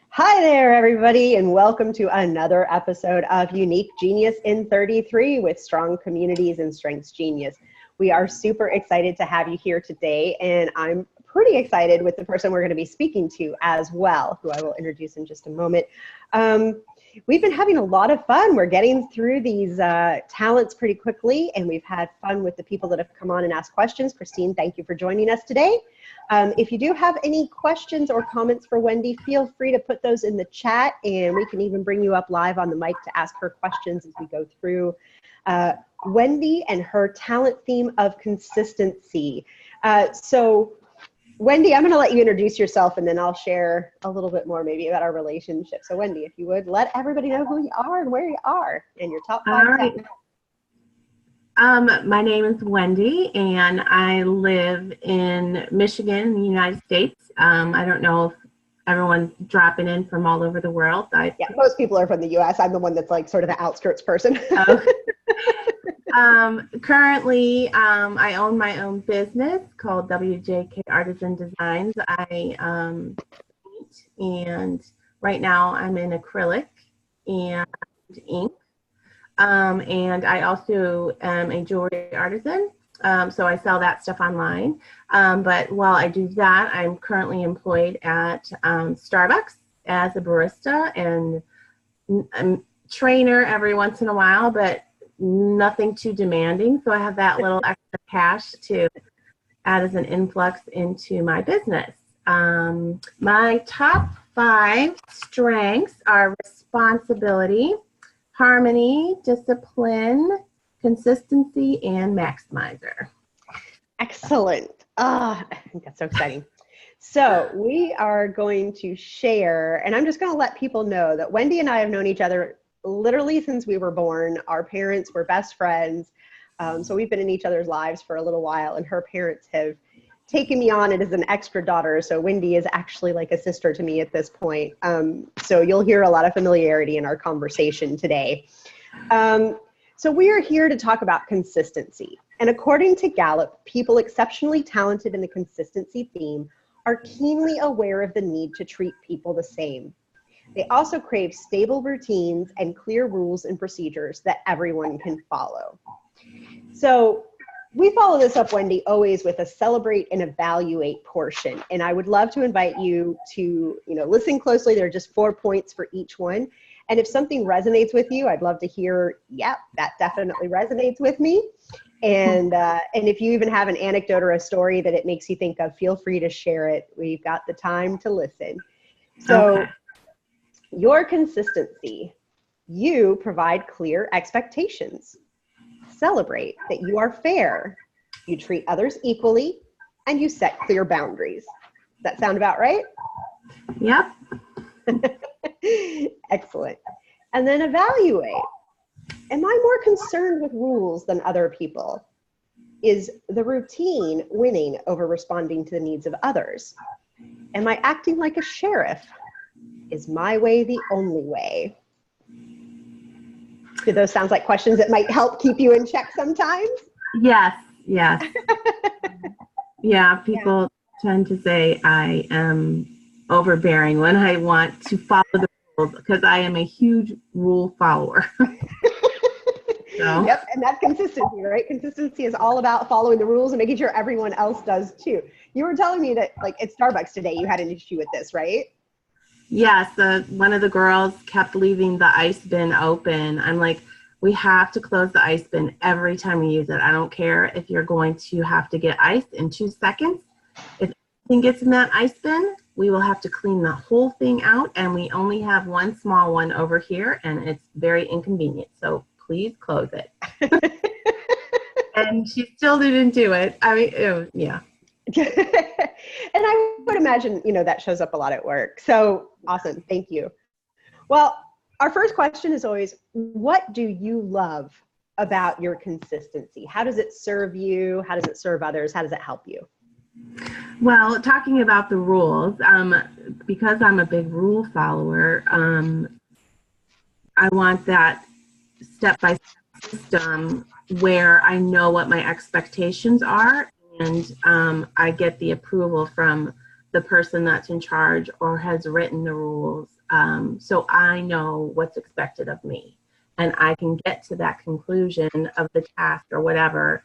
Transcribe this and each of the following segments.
Hi there, everybody, and welcome to another episode of Unique Genius in 33 with Strong Communities and Strengths Genius. We are super excited to have you here today, and I'm pretty excited with the person we're going to be speaking to as well, who I will introduce in just a moment. We've been having a lot of fun. We're getting through these talents pretty quickly, and we've had fun with the people that have come on and asked questions. Christine, thank you for joining us today. If you do have any questions or comments for Wendi, feel free to put those in the chat, and we can even bring you up live on the mic to ask her questions as we go through Wendi and her talent theme of consistency. So Wendi, I'm going to let you introduce yourself, and then I'll share a little bit more maybe about our relationship. So Wendi, if you would, let everybody know who you are and where you are and your top 5 All right. My name is Wendi, and I live in Michigan, in the United States. I don't know if everyone's dropping in from all over the world. Yeah, most people are from the U.S. I'm the one that's like sort of the outskirts person. Currently, I own my own business called WJK Artisan Designs. I paint, and right now I'm in acrylic and ink. And I also am a jewelry artisan, so I sell that stuff online. But while I do that, I'm currently employed at Starbucks as a barista and a trainer every once in a while, but nothing too demanding. So I have that little extra cash to add as an influx into my business. My top 5 strengths are responsibility, harmony, discipline, consistency, and maximizer. Excellent. I think that's so exciting. So we are going to share, and I'm just going to let people know that Wendi and I have known each other literally since we were born. Our parents were best friends. So we've been in each other's lives for a little while, and her parents have taken me on it as an extra daughter. So Wendi is actually like a sister to me at this point. So you'll hear a lot of familiarity in our conversation today. So we are here to talk about consistency. And according to Gallup, people exceptionally talented in the consistency theme are keenly aware of the need to treat people the same. They also crave stable routines and clear rules and procedures that everyone can follow. So we follow this up, Wendi, always with a celebrate and evaluate portion. And I would love to invite you to, listen closely. There are just 4 points for each one. And if something resonates with you, I'd love to hear, yep, that definitely resonates with me. And if you even have an anecdote or a story that it makes you think of, feel free to share it. We've got the time to listen. So okay. Your consistency, you provide clear expectations. Celebrate that you are fair, you treat others equally, and you set clear boundaries. Does that sound about right? Yep. Excellent. And then evaluate. Am I more concerned with rules than other people? Is the routine winning over responding to the needs of others? Am I acting like a sheriff? Is my way the only way? Do those sound like questions that might help keep you in check sometimes? Yes. Yeah, people tend to say I am overbearing when I want to follow the rules because I am a huge rule follower. So. Yep, and that's consistency, right? Consistency is all about following the rules and making sure everyone else does too. You were telling me that like at Starbucks today you had an issue with this, right? Yes, one of the girls kept leaving the ice bin open. I'm like, we have to close the ice bin every time we use it. I don't care if you're going to have to get ice in 2 seconds. If anything gets in that ice bin, we will have to clean the whole thing out, and we only have one small one over here, and it's very inconvenient. So please close it. And she still didn't do it. I mean, yeah. And I would imagine, that shows up a lot at work. So awesome. Thank you. Well, our first question is always, what do you love about your consistency? How does it serve you? How does it serve others? How does it help you? Well, talking about the rules, because I'm a big rule follower, I want that step-by-step system where I know what my expectations are, and I get the approval from the person that's in charge or has written the rules. So I know what's expected of me, and I can get to that conclusion of the task or whatever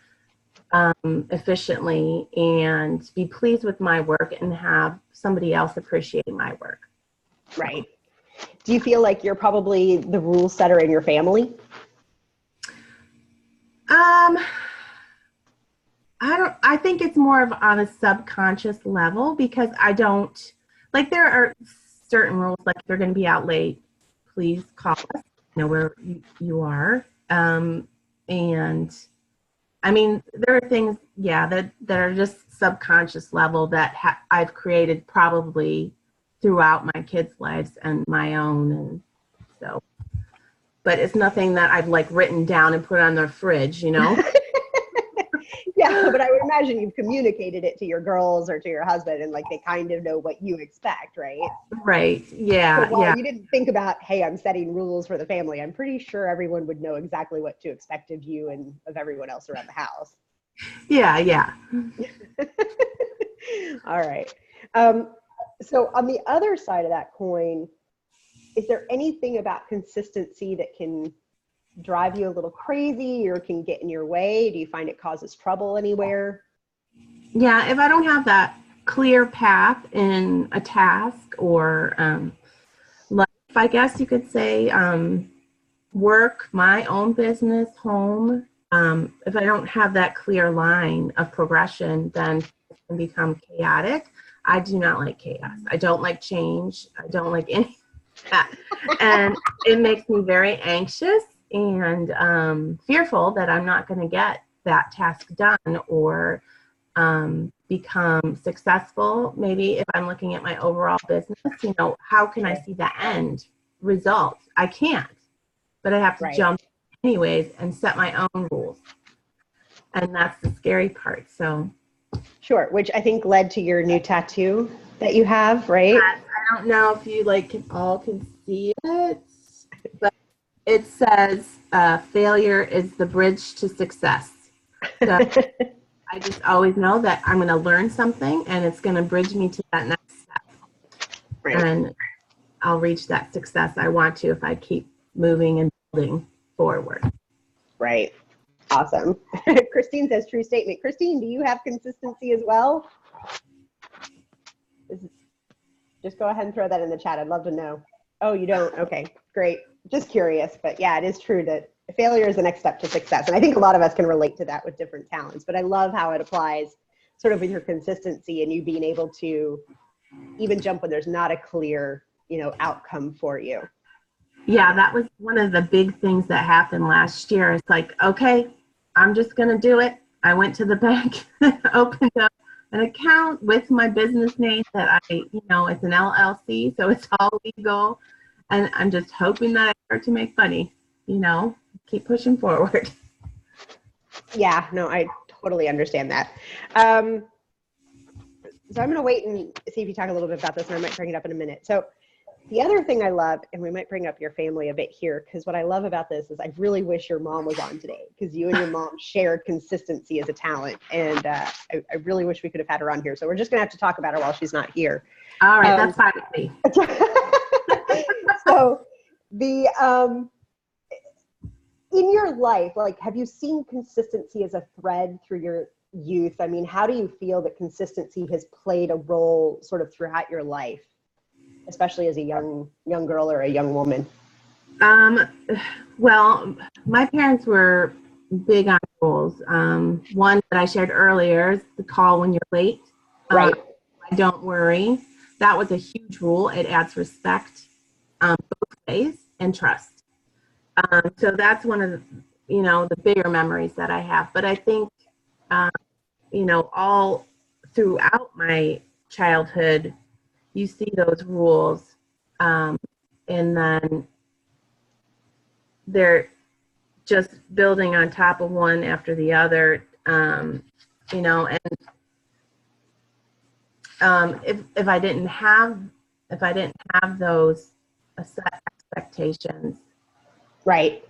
efficiently and be pleased with my work and have somebody else appreciate my work. Right. Do you feel like you're probably the rule setter in your family? I think it's more of on a subconscious level, because I don't, like, there are certain rules, like if you're going to be out late, please call us, you know where you are. And I mean, there are things, yeah, that are just subconscious level that I've created probably throughout my kids' lives and my own. And so, but it's nothing that I've like written down and put on their fridge, you know? Yeah, but I would imagine you've communicated it to your girls or to your husband, and like they kind of know what you expect, right? Right. Yeah. So while Yeah. you didn't think about, hey, I'm setting rules for the family, I'm pretty sure everyone would know exactly what to expect of you and of everyone else around the house. Yeah. Yeah. All right. So on the other side of that coin, is there anything about consistency that can drive you a little crazy or can get in your way? Do you find it causes trouble anywhere? Yeah. If I don't have that clear path in a task or life, I guess you could say, work, my own business, home, if I don't have that clear line of progression, then it can become chaotic. I do not like chaos. I don't like change. I don't like any of that. And it makes me very anxious and fearful that I'm not going to get that task done or become successful. Maybe if I'm looking at my overall business, you know, how can I see the end result? I can't, but I have to Right. jump anyways and set my own rules. And that's the scary part. So Sure, which I think led to your new tattoo that you have, right? I don't know if you like can see it, but it says failure is the bridge to success. So I just always know that I'm going to learn something and it's going to bridge me to that next step. Right. And I'll reach that success I want to if I keep moving and building forward. Right. Awesome. Christine says true statement. Christine, do you have consistency as well? Just go ahead and throw that in the chat. I'd love to know. Oh, you don't? Okay, great. Just curious, but yeah, it is true that failure is the next step to success. And I think a lot of us can relate to that with different talents, but I love how it applies sort of with your consistency and you being able to even jump when there's not a clear, outcome for you. Yeah, that was one of the big things that happened last year. It's like, okay, I'm just going to do it. I went to the bank, opened up an account with my business name that it's an LLC, so it's all legal. And I'm just hoping that I start to make money, keep pushing forward. Yeah, no, I totally understand that. So I'm going to wait and see if you talk a little bit about this, and I might bring it up in a minute. So the other thing I love, and we might bring up your family a bit here, because what I love about this is I really wish your mom was on today, because you and your mom shared consistency as a talent, and I really wish we could have had her on here. So we're just going to have to talk about her while she's not here. All right, that's fine with me. So in your life, like, have you seen consistency as a thread through your youth? I mean, how do you feel that consistency has played a role sort of throughout your life, especially as a young girl or a young woman? Well, my parents were big on rules. One that I shared earlier is the call when you're late. Right. Don't worry. That was a huge rule. It adds respect both ways and trust. So that's one of the bigger memories that I have. But I think, all throughout my childhood, you see those rules, and then they're just building on top of one after the other, and if I didn't have those set expectations, Right.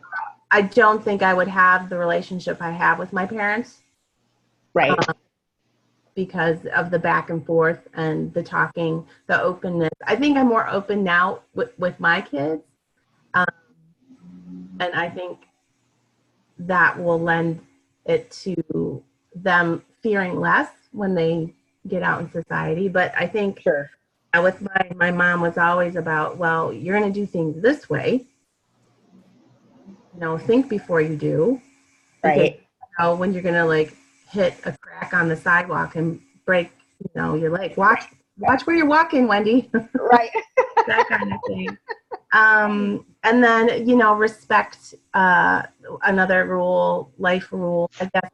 I don't think I would have the relationship I have with my parents. Right. because of the back and forth and the talking, the openness. I think I'm more open now with my kids. And I think that will lend it to them fearing less when they get out in society. But I think Sure. with my mom was always about, well, you're going to do things this way. Think before you do. Right. Because when you're going to like hit a crack on the sidewalk and break, your leg. Watch where you're walking, Wendy. Right. That kind of thing. And then, respect, another rule, life rule, I guess,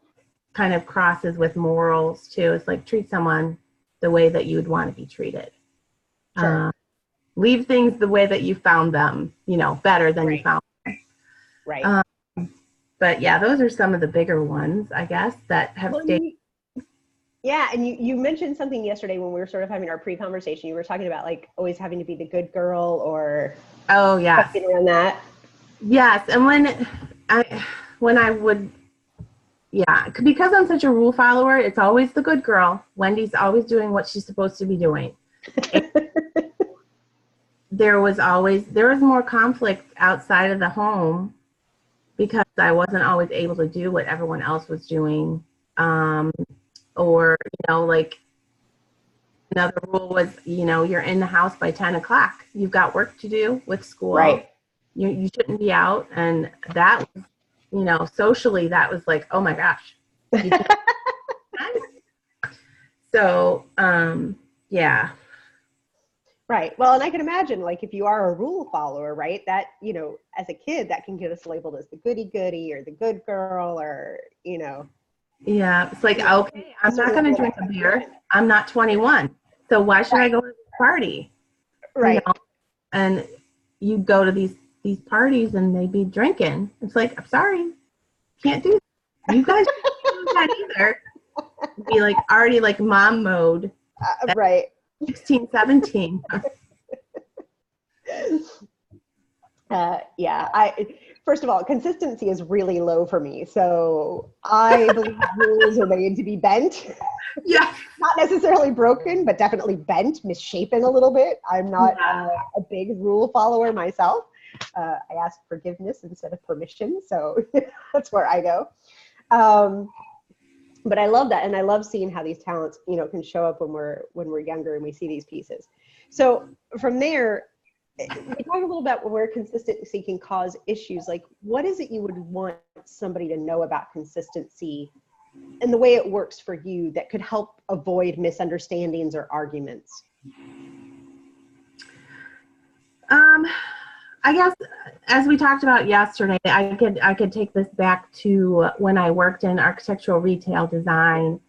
kind of crosses with morals too. It's like treat someone the way that you would want to be treated. Sure. Leave things the way that you found them, better than you found them. Right. But yeah, those are some of the bigger ones, I guess, that have stayed. Yeah, and you mentioned something yesterday when we were sort of having our pre-conversation. You were talking about like always having to be the good girl or something around that. Yes, and when I would, because I'm such a rule follower, it's always the good girl. Wendy's always doing what she's supposed to be doing. There was more conflict outside of the home because I wasn't always able to do what everyone else was doing. Or, like another rule was, you're in the house by 10 o'clock. You've got work to do with school. Right. You shouldn't be out. And that was, socially, that was like, oh my gosh. So, yeah. Right. Well, and I can imagine, like, if you are a rule follower, right, that, as a kid, that can get us labeled as the goody-goody or the good girl or, Yeah, it's like, okay, I'm not going to drink a beer. I'm not 21. So why should I go to the party? Right. And you go to these parties and they be drinking. It's like, I'm sorry, can't do that. You guys can't do that either. Be like already like mom mode. Right. 16, 17. First of all, consistency is really low for me. So I believe rules are made to be bent. Yeah. Not necessarily broken, but definitely bent, misshapen a little bit. I'm not a big rule follower myself. I ask forgiveness instead of permission. So that's where I go. But I love that. And I love seeing how these talents, can show up when we're younger and we see these pieces. So from there, we talk a little about where consistency can cause issues. Like, what is it you would want somebody to know about consistency and the way it works for you that could help avoid misunderstandings or arguments? I guess as we talked about yesterday, I could take this back to when I worked in architectural retail design.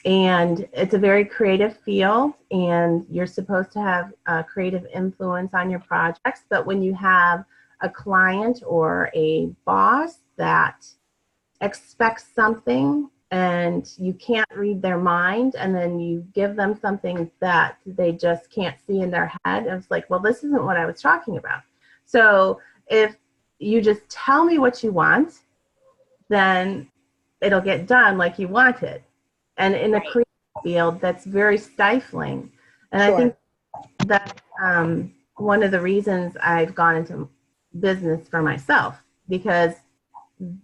And it's a very creative field, and you're supposed to have a creative influence on your projects. But when you have a client or a boss that expects something and you can't read their mind, and then you give them something that they just can't see in their head, it's like, well, this isn't what I was talking about. So if you just tell me what you want, then it'll get done like you want it. And in the creative field, that's very stifling. And I think that one of the reasons I've gone into business for myself, because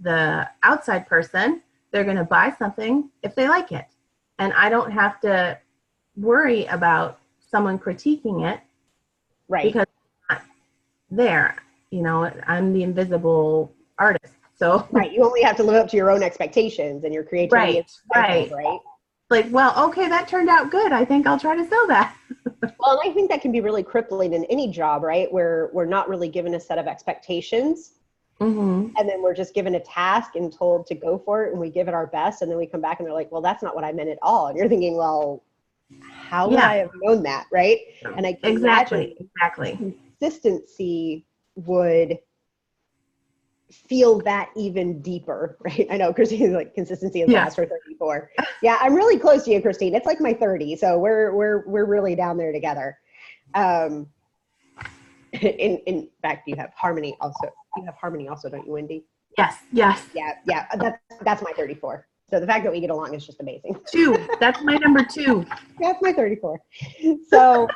the outside person, they're going to buy something if they like it. And I don't have to worry about someone critiquing it. Right. Because I'm not there. I'm the invisible artist. So right, you only have to live up to your own expectations and your creativity. Right. Like, well, okay, that turned out good. I think I'll try to sell that. Well, and I think that can be really crippling in any job, right? Where we're not really given a set of expectations. Mm-hmm. And then we're just given a task and told to go for it, and we give it our best, and then we come back and they're like, well, that's not what I meant at all. And you're thinking, well, how would I have known that, right? And I can imagine consistency would feel that even deeper, right? I know Christine's like, consistency is last for 34. Yeah, I'm really close to you, Christine. It's like my 30, so we're really down there together. In fact, you have harmony also. You have harmony also, don't you, Wendi? Yes. Yeah. That's my 34. So the fact that we get along is just amazing. 2. That's my number 2. That's my 34. So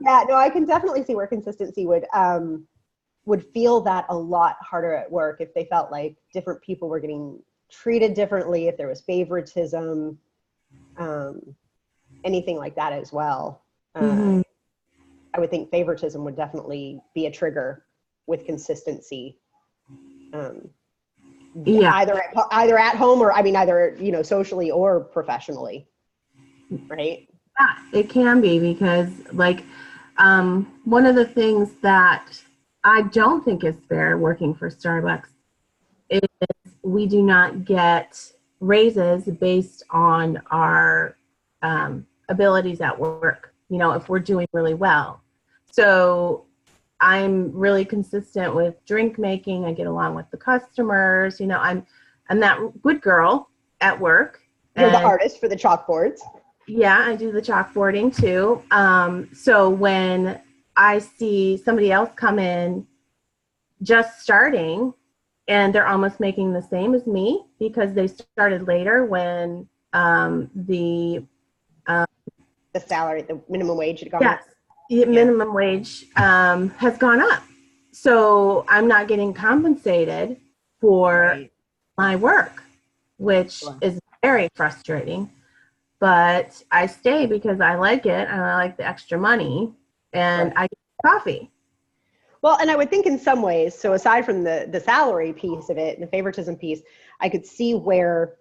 yeah, no, I can definitely see where consistency would feel that a lot harder at work if they felt like different people were getting treated differently, if there was favoritism, anything like that as well. I would think favoritism would definitely be a trigger with consistency. Either at home or, I mean, either, you know, socially or professionally, right? Yeah, it can be, because like one of the things that I don't think is fair working for Starbucks is we do not get raises based on our abilities at work, you know, if we're doing really well. So I'm really consistent with drink making. I get along with the customers. You know, I'm that good girl at work. You're the artist for the chalkboards. Yeah, I do the chalkboarding too. So when I see somebody else come in just starting and they're almost making the same as me because they started later when the salary, the minimum wage had gone up. Minimum wage has gone up. So I'm not getting compensated for my work, which is very frustrating. But I stay because I like it and I like the extra money, and I get coffee. Well, and I would think in some ways, so aside from the salary piece of it and the favoritism piece, I could see where,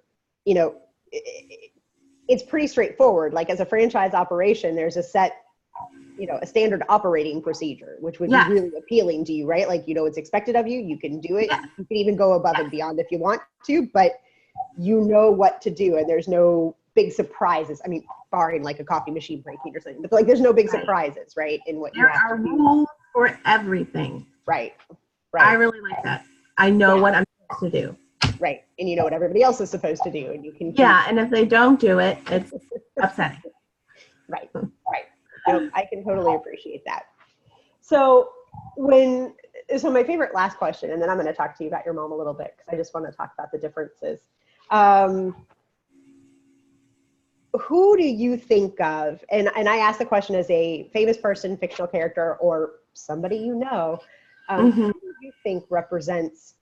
you know, it's pretty straightforward. Like as a franchise operation, there's a set, you know, a standard operating procedure, which would be really appealing to you, right? Like, you know, it's expected of you. You can do it. Yeah. You can even go above and beyond if you want to, but you know what to do, and there's no big surprises. I mean, barring like a coffee machine breaking or something, but like there's no big surprises, right? In what you have to do. There are rules for everything. Right. I really like that. I know what I'm supposed to do. Right. And you know what everybody else is supposed to do, and you can and if they don't do it, it's upsetting. Right. So I can totally appreciate that. So my favorite last question, and then I'm going to talk to you about your mom a little bit because I just want to talk about the differences. Who do you think of, and I ask the question as a famous person, fictional character, or somebody you know, who do you think represents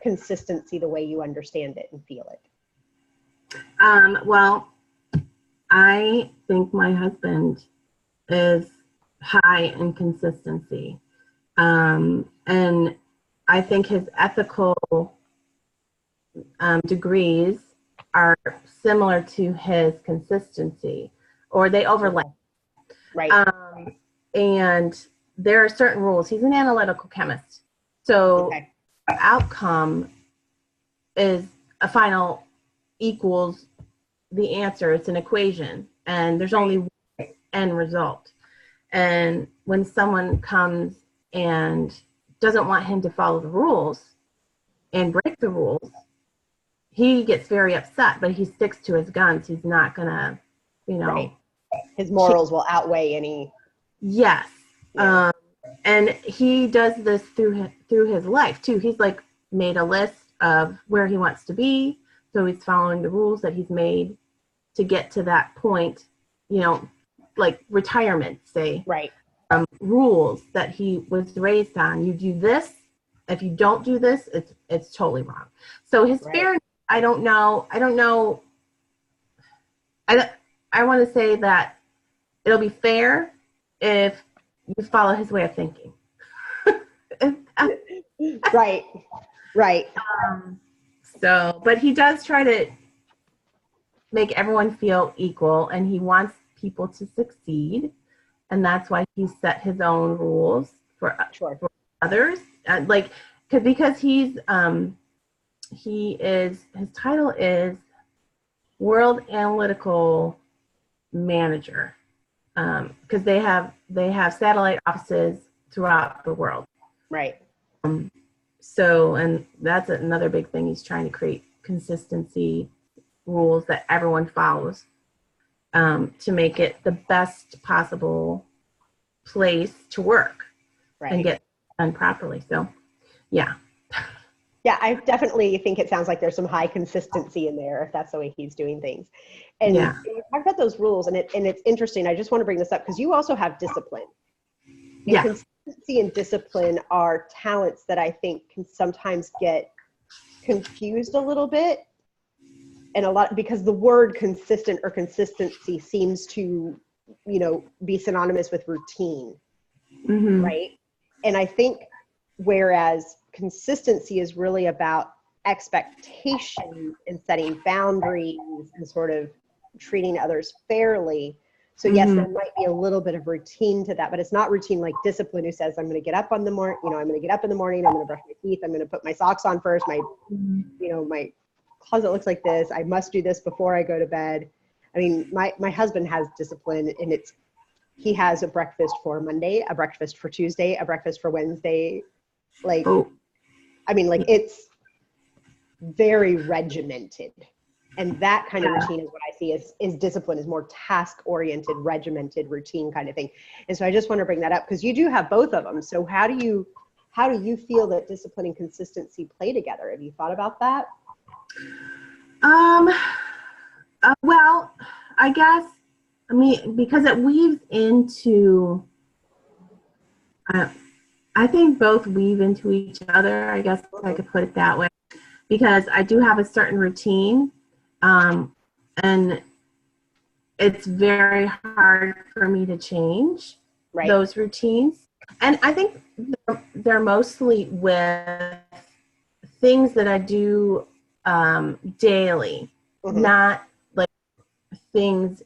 consistency the way you understand it and feel it? Well, I think my husband is high in consistency. And I think his ethical degrees are similar to his consistency, or they overlap. Right. And there are certain rules. He's an analytical chemist. So the outcome is a final equals the answer. It's an equation, and there's only one end result. And when someone comes and doesn't want him to follow the rules and break the rules, he gets very upset, but he sticks to his guns. He's not gonna, you know. His morals will outweigh any. Yes. Yeah. And he does this through his life too. He's like made a list of where he wants to be. So he's following the rules that he's made to get to that point, you know, like retirement, say. Right. Rules that he was raised on. You do this. If you don't do this, it's totally wrong. So his fairness, I don't know. I want to say that it'll be fair if you follow his way of thinking. Right. So, but he does try to make everyone feel equal, and he wants people to succeed, and that's why he set his own rules for others. Because his title is World Analytical Manager, because they have satellite offices throughout the world. Right. So, and that's another big thing. He's trying to create consistency rules that everyone follows, to make it the best possible place to work and get done properly. So, yeah. Yeah, I definitely think it sounds like there's some high consistency in there if that's the way he's doing things. And Yeah. we talk about those rules, and it's interesting. I just want to bring this up because you also have discipline. And Yeah. consistency and discipline are talents that I think can sometimes get confused a little bit. And a lot because the word consistent or consistency seems to, be synonymous with routine, Mm-hmm. right? And I think whereas consistency is really about expectations and setting boundaries and sort of treating others fairly. So yes, Mm-hmm. there might be a little bit of routine to that, but it's not routine like discipline who says, I'm going to get up on the morning, I'm going to get up in the morning, I'm going to brush my teeth, I'm going to put my socks on first, my closet looks like this, I must do this before I go to bed. I mean, my husband has discipline, and he has a breakfast for Monday, a breakfast for Tuesday, a breakfast for Wednesday. Like, Oh, I mean, like it's very regimented. And that kind of routine is what I see is discipline, is more task oriented, regimented routine kind of thing. And so I just want to bring that up because you do have both of them. So how do you feel that discipline and consistency play together? Have you thought about that? Um, well, I guess, I mean, because it weaves into, I think both weave into each other. I guess I could put it that way, because I do have a certain routine, and it's very hard for me to change Right. those routines. And I think they're mostly with things that I do daily, not like things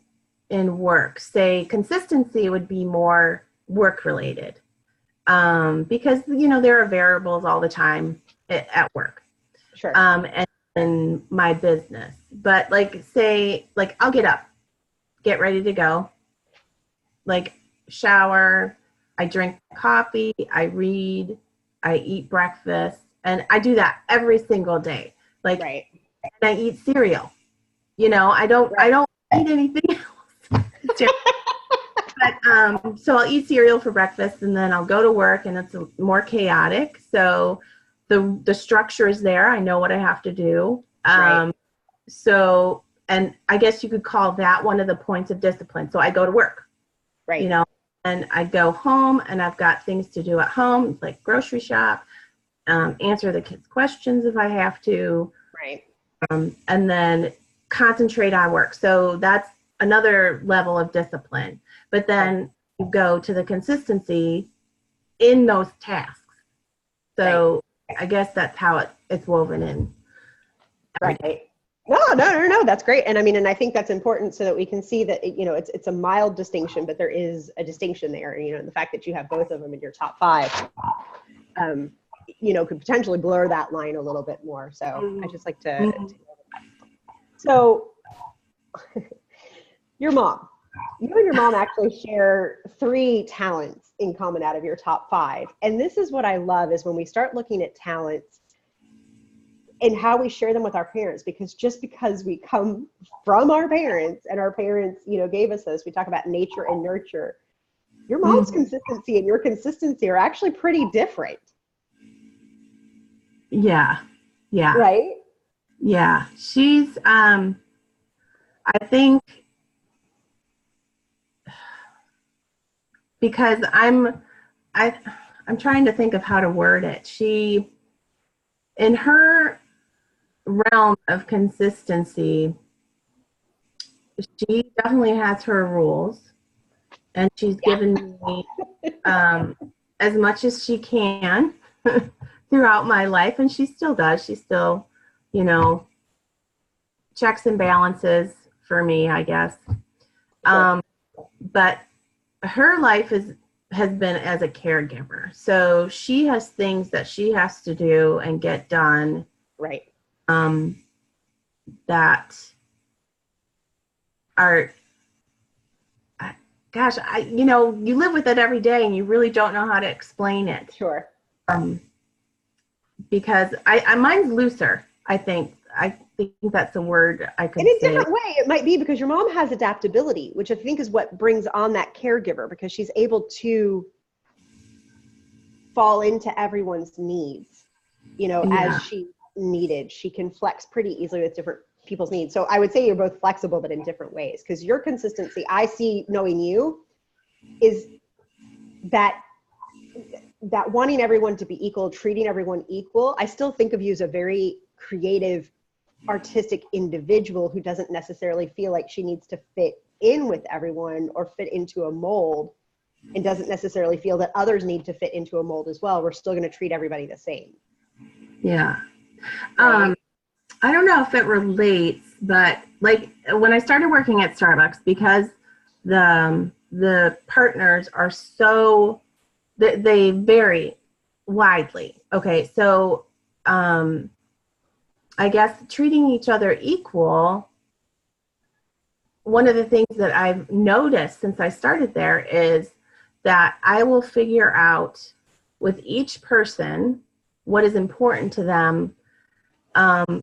in work. Say consistency would be more work related, because there are variables all the time at work, Sure. and in my business. But like say like I'll get up, get ready to go, like shower, I drink coffee, I read, I eat breakfast, and I do that every single day. Like, Right. I eat cereal. I don't eat anything else. But so I'll eat cereal for breakfast, and then I'll go to work, and it's more chaotic. So the structure is there. I know what I have to do. Right. So, and I guess you could call that one of the points of discipline. So I go to work, Right. and I go home, and I've got things to do at home, like grocery shop, answer the kids' questions if I have to, Right. and then concentrate on work. So that's another level of discipline. But then you go to the consistency in those tasks. So I guess that's how it's woven in. Right. No. That's great. And I mean, and I think that's important so that we can see that, it's a mild distinction, but there is a distinction there. And the fact that you have both of them in your top 5, could potentially blur that line a little bit more. So I just like to so you and your mom actually share 3 talents in common out of your top 5. And this is what I love is when we start looking at talents and how we share them with our parents, because just because we come from our parents and our parents, gave us this, we talk about nature and nurture. Your mom's consistency and your consistency are actually pretty different. Yeah. Right? Yeah. She's, I think, because I'm trying to think of how to word it. She, in her realm of consistency, she definitely has her rules, and she's given me as much as she can throughout my life, and she still does. She still, checks and balances for me, I guess. But her life has been as a caregiver. So she has things that she has to do and get done. Right. That are, gosh, you live with it every day and you really don't know how to explain it. Sure. Because mine's looser, I think. I think that's a word I could say. In a different way, it might be because your mom has adaptability, which I think is what brings on that caregiver, because she's able to fall into everyone's needs. as she needed. She can flex pretty easily with different people's needs. So I would say you're both flexible, but in different ways, because your consistency, I see knowing you, is that wanting everyone to be equal, treating everyone equal. I still think of you as a very creative, artistic individual who doesn't necessarily feel like she needs to fit in with everyone or fit into a mold, and doesn't necessarily feel that others need to fit into a mold as well. We're still going to treat everybody the same. Yeah. Right? I don't know if it relates, but like when I started working at Starbucks, because the partners are so, they vary widely. Okay. So, I guess treating each other equal, one of the things that I've noticed since I started there is that I will figure out with each person what is important to them,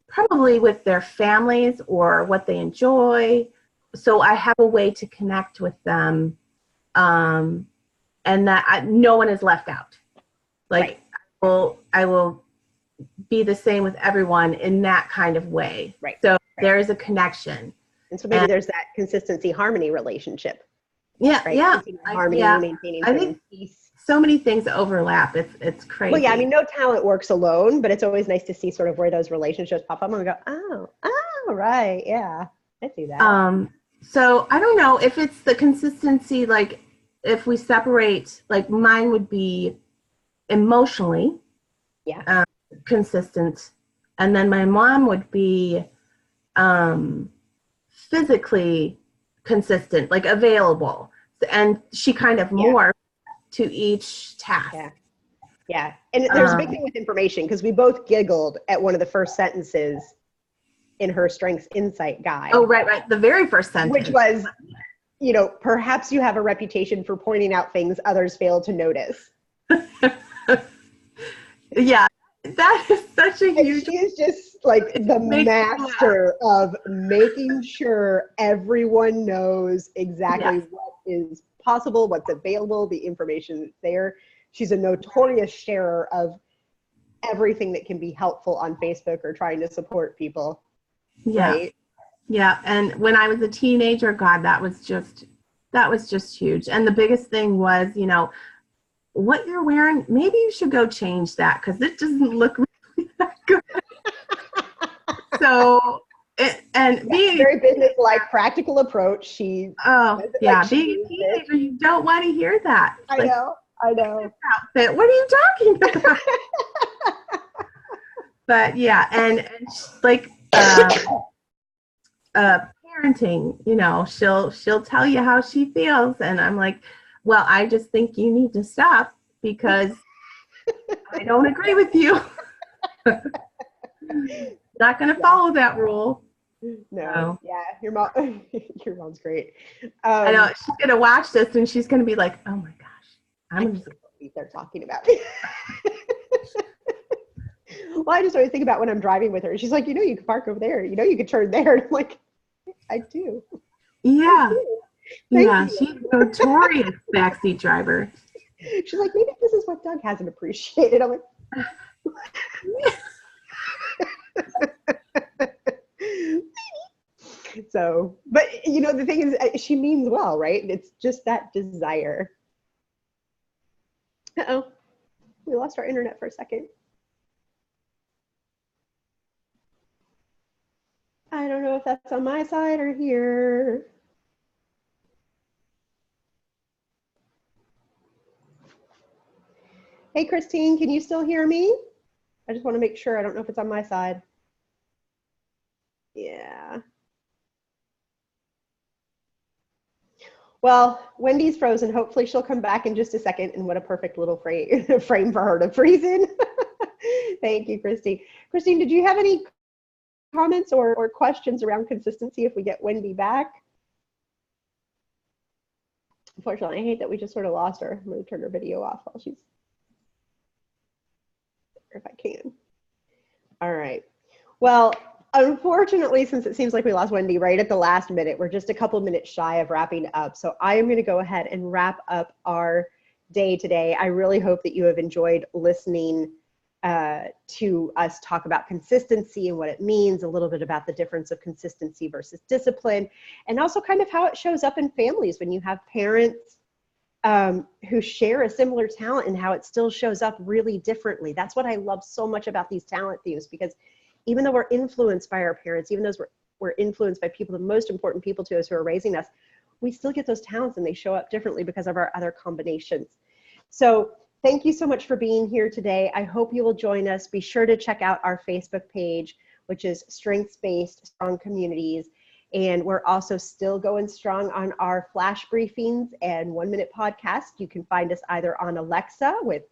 probably with their families or what they enjoy. So I have a way to connect with them, and that no one is left out. Like, right. I will be the same with everyone in that kind of way. Right. So there is a connection. And so maybe there's that consistency harmony relationship. Yeah. Right? Yeah. Harmony, maintaining I think peace. So many things overlap. It's crazy. Well, yeah, I mean, no talent works alone, but it's always nice to see sort of where those relationships pop up and we go, oh, right. Yeah. I see that. So I don't know if it's the consistency, like if we separate, like mine would be emotionally consistent. And then my mom would be physically consistent, like available. And she kind of morphed to each task. Yeah. And there's a big thing with information, because we both giggled at one of the first sentences in her Strengths Insight guide. Oh, right. The very first sentence. Which was, perhaps you have a reputation for pointing out things others fail to notice. Yeah. That is such a huge... She is just like the master of making sure everyone knows exactly what is possible, what's available, the information that's there. She's a notorious sharer of everything that can be helpful on Facebook or trying to support people. Yeah. Right? Yeah. And when I was a teenager, God, that was just huge. And the biggest thing was, what you're wearing, maybe you should go change that because it doesn't look really that good. So, being very business-like, practical approach. Being a teenager, you don't want to hear that. I know. Outfit. What are you talking about? But yeah, and like parenting, she'll tell you how she feels, and I'm like, well, I just think you need to stop because I don't agree with you. Not going to follow that rule. No. Yeah, your mom's great. I know she's going to watch this and she's going to be like, oh my gosh, I'm just they're talking about. Well, I just always think about when I'm driving with her. She's like, you can park over there. You could turn there. And I'm like, I do. Yeah. Thank you. She's a notorious backseat driver. She's like, maybe this is what Doug hasn't appreciated. I'm like, so, but the thing is, she means well, right? It's just that desire. Uh-oh, we lost our internet for a second. I don't know if that's on my side or here. Hey, Christine, can you still hear me? I just want to make sure. I don't know if it's on my side. Yeah. Well, Wendy's frozen. Hopefully she'll come back in just a second. And what a perfect little frame for her to freeze in. Thank you, Christine. Christine, did you have any comments or questions around consistency if we get Wendy back? Unfortunately, I hate that we just sort of lost her. I'm going to turn her video off while she's, if I can. All right. Well, unfortunately, since it seems like we lost Wendy right at the last minute, we're just a couple minutes shy of wrapping up. So I am going to go ahead and wrap up our day today. I really hope that you have enjoyed listening to us talk about consistency and what it means, a little bit about the difference of consistency versus discipline, and also kind of how it shows up in families when you have parents who share a similar talent and how it still shows up really differently. That's what I love so much about these talent themes, because even though we're influenced by our parents, even though we're influenced by people, the most important people to us who are raising us, we still get those talents and they show up differently because of our other combinations. So thank you so much for being here today. I hope you will join us. Be sure to check out our Facebook page, which is Strengths-Based Strong Communities. And we're also still going strong on our flash briefings and 1-minute podcast. You can find us either on Alexa with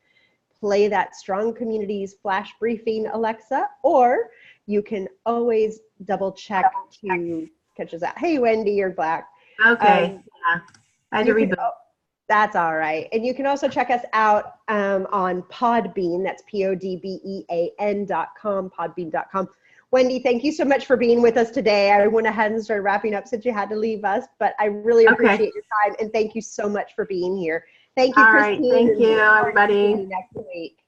play that Strong Communities flash briefing, Alexa, or you can always double check to catch us out. Hey, Wendy, you're back. Okay. Yeah. I had to reboot. That's all right. And you can also check us out on Podbean. That's podbean.com, podbean.com. Wendy, thank you so much for being with us today. I went ahead and started wrapping up since you had to leave us, but I really appreciate your time, and thank you so much for being here. Thank you, All Christine. right. Thank you, everybody. Next week.